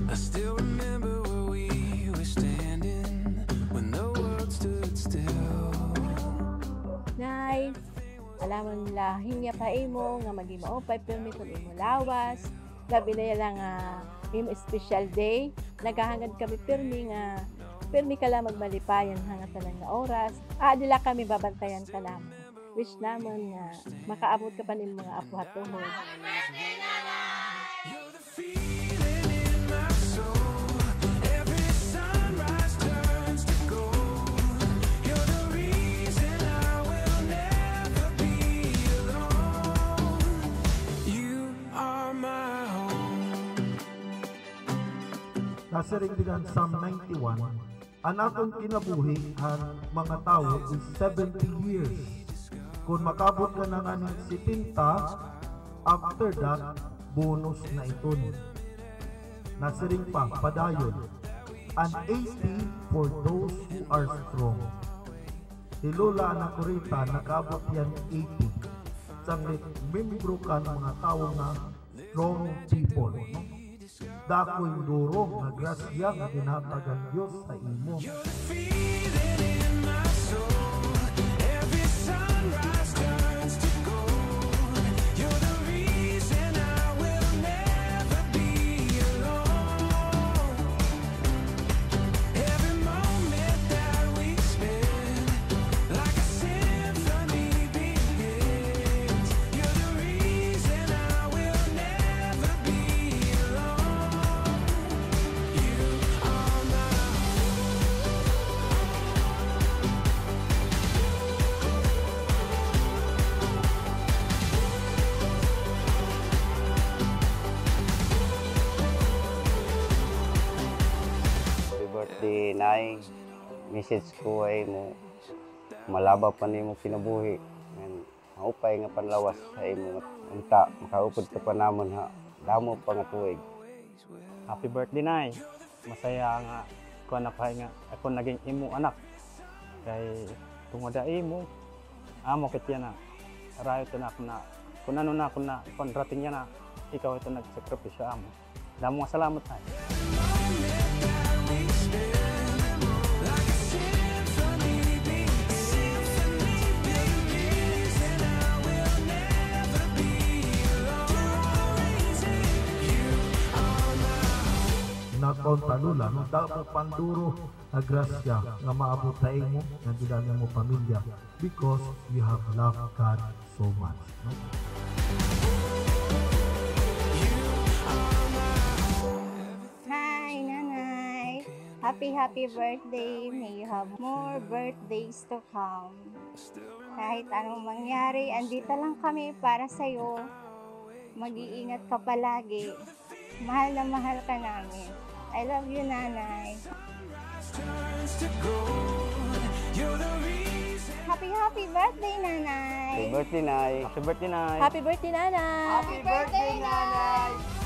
I still remember where we were standing when the world stood still. Nay, alam mo nila, hinya pa imo nga maging maupay permit kung imo lawas. Labi na lang imo special day. Naghahangad kami permi ka lang magmalipayan hanggang talang na oras. Adila kami babantayan ka namin. Wish naman nga makaabot ka pa ng mga apo at tuhod. You're the feeling in my soul. Every sunrise turns to gold. You're the reason I will never be alone. You are my home. Nasa rindigan Psalm 91, ang atong kinabuhi ang mga tao is 70 years. Kung makabot ka na nga ng 70, after that, bonus na ito. Nasiring pa, padayon, an 80 for those who are strong. Si Lola na kurita, nakabot yan 80. Sanglit, membro ka ng mga tao na strong people. Dako'y durong na grasya na ginatagan Diyos sa imo. You're the feeling in my soul. Every sunrise turns to gold. You're the reason I will never be alone. Every moment that we spend, like a symphony begins. You're the reason I will never be alone. You are my Happy birthday, Nay. Message ko ay mo malaba pa nimo kinabuhi. And maupay nga panlawas sa imo unta makaupod ka pa namon ha. Damo pa nga tuig. Happy birthday, Nay. Masaya nga ko na pa nga ako naging imo anak. Kay tungod sa imo amo kit yan na. Arayo to na ako na kung ano na ako na kontrating yan na ikaw ito nagsakripisyo amo. Damo nga salamat, Nay. Nakonta Lula, no dapat panduro na grasya nga maabot sa imo nga dinami mo pamilya because you have loved God so much. No? Hi, Nanay. Happy birthday. May you have more birthdays to come. Kahit anong mangyari, andito lang kami para sa'yo. Mag-iingat ka palagi. Mahal na mahal ka namin. I love you, Nanay. Happy birthday, Nanay. Happy birthday, Nay. Happy birthday, Nay. Happy birthday, Nanay. Happy birthday, Nanay!